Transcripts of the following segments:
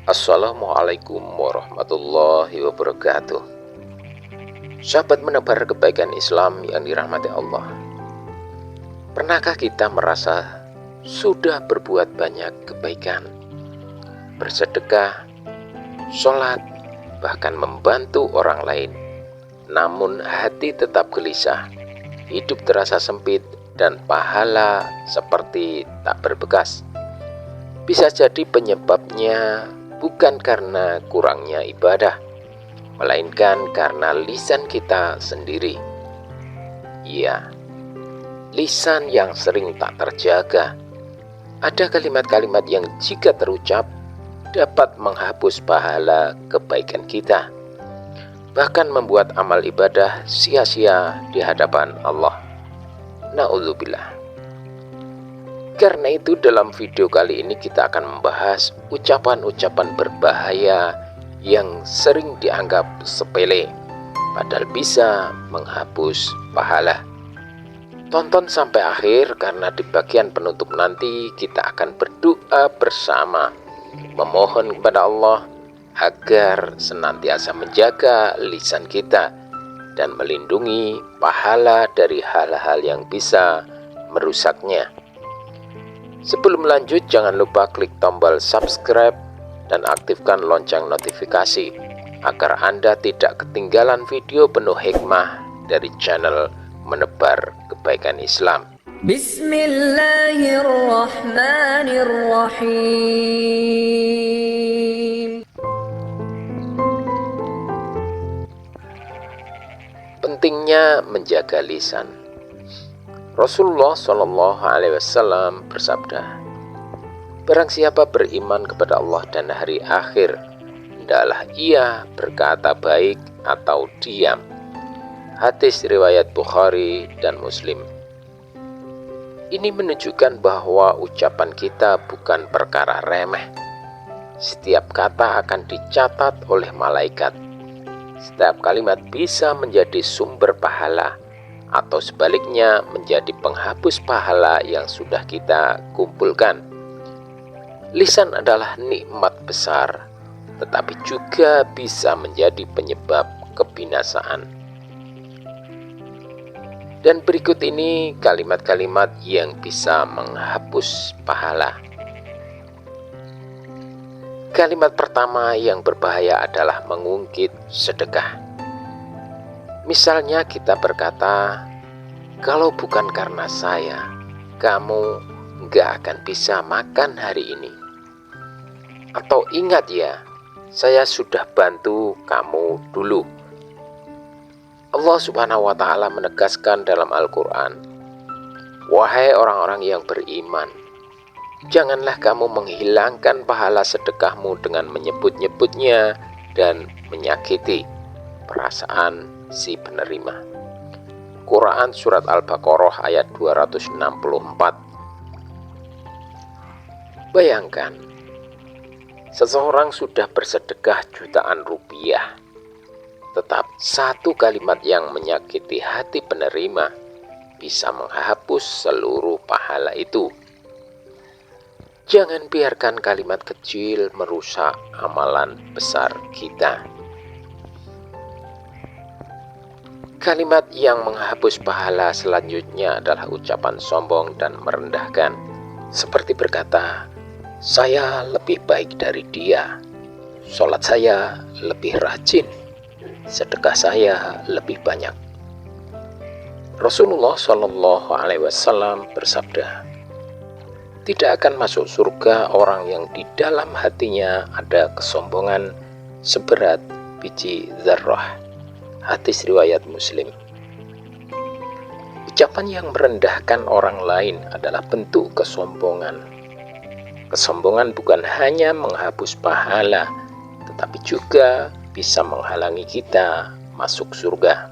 Assalamualaikum warahmatullahi wabarakatuh. Sahabat menebar kebaikan Islam yang dirahmati Allah, pernahkah kita merasa sudah berbuat banyak kebaikan, bersedekah, sholat, bahkan membantu orang lain, namun hati tetap gelisah, hidup terasa sempit, dan pahala seperti tak berbekas? Bisa jadi penyebabnya bukan karena kurangnya ibadah, melainkan karena lisan kita sendiri. Iya, lisan yang sering tak terjaga. Ada kalimat-kalimat yang jika terucap dapat menghapus pahala kebaikan kita, bahkan membuat amal ibadah sia-sia di hadapan Allah. Na'udzubillah. Karena itu dalam video kali ini kita akan membahas ucapan-ucapan berbahaya yang sering dianggap sepele, padahal bisa menghapus pahala. Tonton sampai akhir karena di bagian penutup nanti kita akan berdoa bersama, memohon kepada Allah agar senantiasa menjaga lisan kita dan melindungi pahala dari hal-hal yang bisa merusaknya. Sebelum lanjut, jangan lupa klik tombol subscribe dan aktifkan lonceng notifikasi agar Anda tidak ketinggalan video penuh hikmah dari channel Menebar Kebaikan Islam. Bismillahirrahmanirrahim. Pentingnya menjaga lisan. Rasulullah SAW bersabda, barang siapa beriman kepada Allah dan hari akhir, hendaklah ia berkata baik atau diam. Hadis riwayat Bukhari dan Muslim. Ini menunjukkan bahwa ucapan kita bukan perkara remeh. Setiap kata akan dicatat oleh malaikat. Setiap kalimat bisa menjadi sumber pahala, atau sebaliknya menjadi penghapus pahala yang sudah kita kumpulkan. Lisan adalah nikmat besar, tetapi juga bisa menjadi penyebab kebinasaan. Dan berikut ini kalimat-kalimat yang bisa menghapus pahala. Kalimat pertama yang berbahaya adalah mengungkit sedekah. Misalnya kita berkata, kalau bukan karena saya, kamu nggak akan bisa makan hari ini. Atau ingat ya, saya sudah bantu kamu dulu. Allah Subhanahu wa Ta'ala menegaskan dalam Al-Quran, wahai orang-orang yang beriman, janganlah kamu menghilangkan pahala sedekahmu dengan menyebut-nyebutnya dan menyakiti perasaan si penerima. Quran Surat Al-Baqarah ayat 264. Bayangkan, seseorang sudah bersedekah jutaan rupiah, tetap satu kalimat yang menyakiti hati penerima bisa menghapus seluruh pahala itu. Jangan biarkan kalimat kecil merusak amalan besar kita. Kalimat yang menghapus pahala selanjutnya adalah ucapan sombong dan merendahkan, seperti berkata, saya lebih baik dari dia, sholat saya lebih rajin, sedekah saya lebih banyak. Rasulullah SAW bersabda, tidak akan masuk surga orang yang di dalam hatinya ada kesombongan seberat biji zarrah. Hadis riwayat Muslim. Ucapan yang merendahkan orang lain adalah bentuk kesombongan. Kesombongan bukan hanya menghapus pahala, tetapi juga bisa menghalangi kita masuk surga.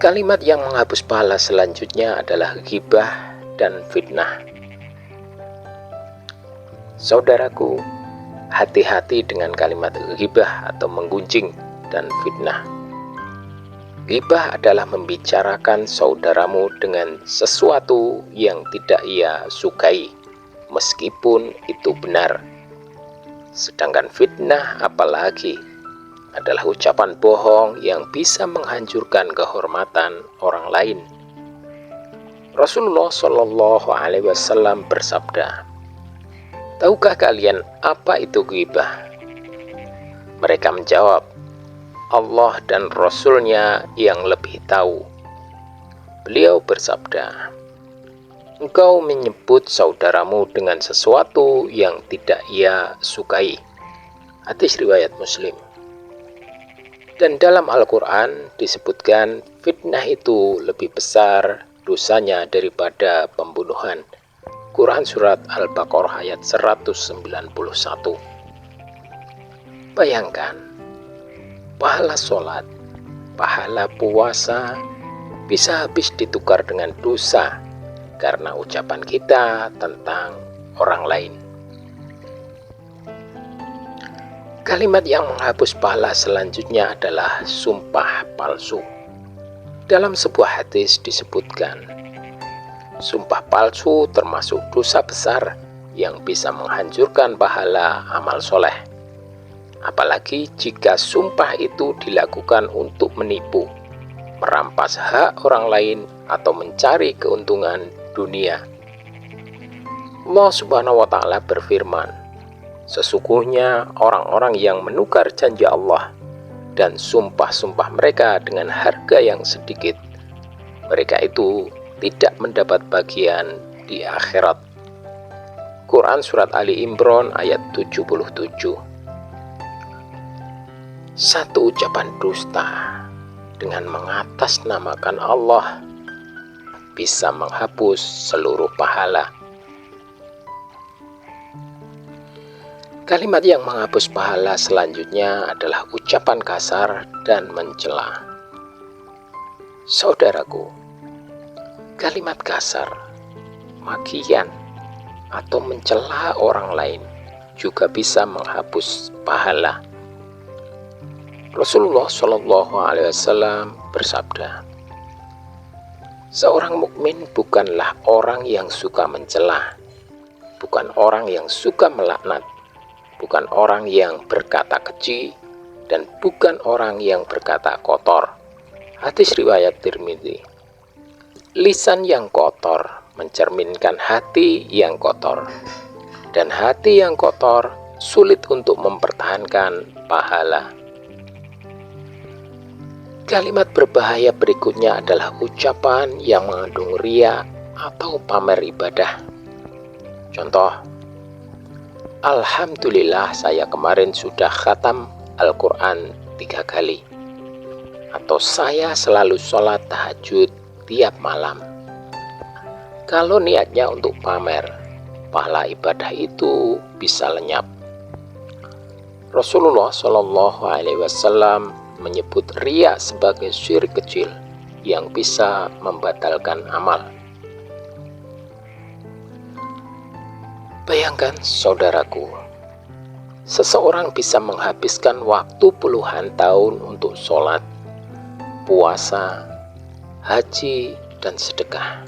Kalimat yang menghapus pahala selanjutnya adalah ghibah dan fitnah. Saudaraku, hati-hati dengan kalimat ghibah atau menggunjing dan fitnah. Ghibah adalah membicarakan saudaramu dengan sesuatu yang tidak ia sukai, meskipun itu benar. Sedangkan fitnah apalagi adalah ucapan bohong yang bisa menghancurkan kehormatan orang lain. Rasulullah Shallallahu Alaihi Wasallam bersabda, "Tahukah kalian apa itu ghibah?" Mereka menjawab, "Allah dan Rasul-Nya yang lebih tahu." Beliau bersabda, "Engkau menyebut saudaramu dengan sesuatu yang tidak ia sukai." Hadis riwayat Muslim. Dan dalam Al-Quran disebutkan fitnah itu lebih besar dosanya daripada pembunuhan. Quran Surat Al-Baqarah ayat 191. Bayangkan, pahala sholat, pahala puasa bisa habis ditukar dengan dosa karena ucapan kita tentang orang lain. Kalimat yang menghapus pahala selanjutnya adalah sumpah palsu. Dalam sebuah hadis disebutkan, sumpah palsu termasuk dosa besar yang bisa menghancurkan pahala amal soleh. Apalagi jika sumpah itu dilakukan untuk menipu, merampas hak orang lain, atau mencari keuntungan dunia. Allah Subhanahu wa Ta'ala berfirman, "Sesungguhnya orang-orang yang menukar janji Allah dan sumpah-sumpah mereka dengan harga yang sedikit, mereka itu tidak mendapat bagian di akhirat." Quran Surat Ali Imran ayat 77. Satu ucapan dusta dengan mengatasnamakan Allah bisa menghapus seluruh pahala. Kalimat yang menghapus pahala selanjutnya adalah ucapan kasar dan mencela. Saudaraku, kalimat kasar, makian, atau mencela orang lain juga bisa menghapus pahala. Rasulullah Shallallahu Alaihi Wasallam bersabda, "Seorang mukmin bukanlah orang yang suka mencela, bukan orang yang suka melaknat, bukan orang yang berkata keji, dan bukan orang yang berkata kotor." Hadis riwayat Tirmidzi. Lisan yang kotor mencerminkan hati yang kotor, dan hati yang kotor sulit untuk mempertahankan pahala. Kalimat berbahaya berikutnya adalah ucapan yang mengandung riya atau pamer ibadah. Contoh, "Alhamdulillah saya kemarin sudah khatam Al-Quran 3 kali." Atau "Saya selalu sholat tahajud tiap malam." Kalau niatnya untuk pamer, pahala ibadah itu bisa lenyap. Rasulullah Shallallahu Alaihi Wasallam menyebut riya sebagai syirik kecil yang bisa membatalkan amal. Bayangkan saudaraku, seseorang bisa menghabiskan waktu puluhan tahun untuk sholat, puasa, haji, dan sedekah.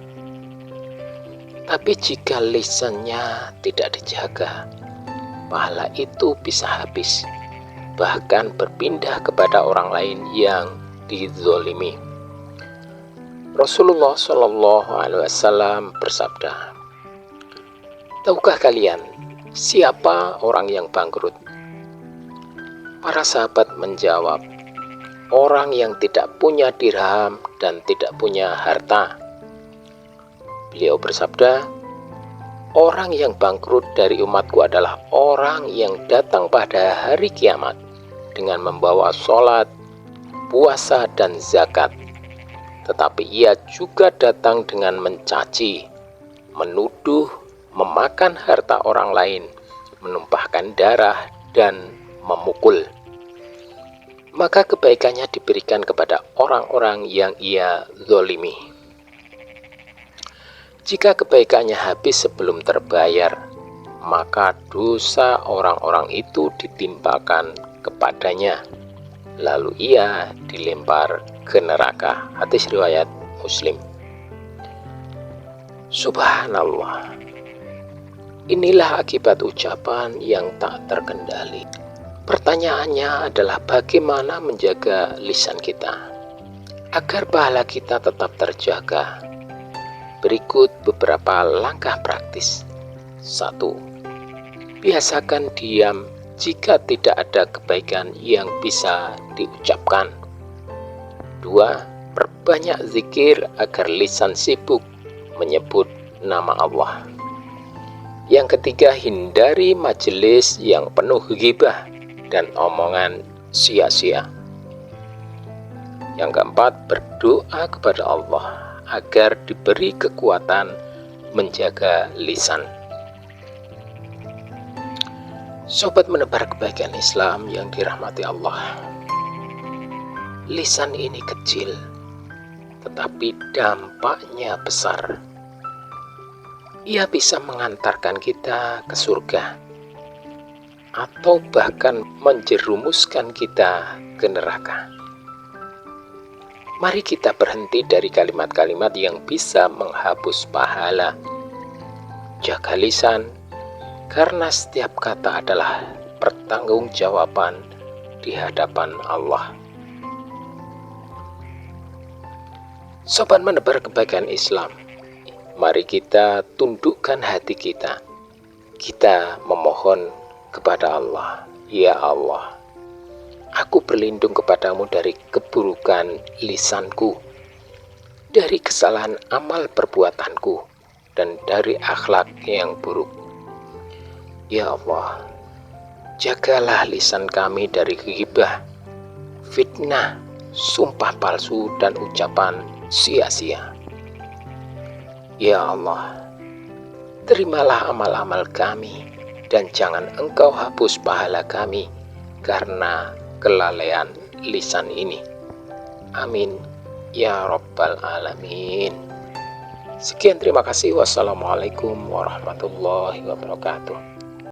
Tapi jika lisannya tidak dijaga, pahala itu bisa habis, bahkan berpindah kepada orang lain yang dizolimi. Rasulullah Shallallahu Alaihi Wasallam bersabda, "Tahukah kalian siapa orang yang bangkrut?" Para sahabat menjawab, "Orang yang tidak punya dirham dan tidak punya harta." Beliau bersabda, "Orang yang bangkrut dari umatku adalah orang yang datang pada hari kiamat dengan membawa sholat, puasa, dan zakat. Tetapi ia juga datang dengan mencaci, menuduh, memakan harta orang lain, menumpahkan darah, dan memukul. Maka kebaikannya diberikan kepada orang-orang yang ia zolimi. Jika kebaikannya habis sebelum terbayar, maka dosa orang-orang itu ditimpakan kepadanya." lalu ia dilempar ke neraka. Hadis riwayat Muslim. Subhanallah, inilah akibat ucapan yang tak terkendali. Pertanyaannya adalah bagaimana menjaga lisan kita agar pahala kita tetap terjaga. Berikut beberapa langkah praktis. 1. Biasakan diam jika tidak ada kebaikan yang bisa diucapkan. 2. Perbanyak zikir agar lisan sibuk menyebut nama Allah. Yang ketiga, hindari majelis yang penuh ghibah dan omongan sia-sia. Yang keempat, berdoa kepada Allah agar diberi kekuatan menjaga lisan. Sobat menebar kebaikan Islam yang dirahmati Allah, lisan ini kecil, tetapi dampaknya besar. Ia bisa mengantarkan kita ke surga atau bahkan menjerumuskan kita ke neraka. Mari kita berhenti dari kalimat-kalimat yang bisa menghapus pahala. Jaga lisan, karena setiap kata adalah pertanggungjawaban di hadapan Allah. Sobat menebar kebaikan Islam, mari kita tundukkan hati kita. Kita memohon kepada Allah, ya Allah, aku berlindung kepadamu dari keburukan lisanku, dari kesalahan amal perbuatanku, dan dari akhlak yang buruk. Ya Allah, jagalah lisan kami dari ghibah, fitnah, sumpah palsu, dan ucapan sia-sia. Ya Allah, terimalah amal-amal kami dan jangan Engkau hapus pahala kami karena kelalaian lisan ini. Amin ya rabbal alamin. Sekian, terima kasih. Wassalamualaikum warahmatullahi wabarakatuh.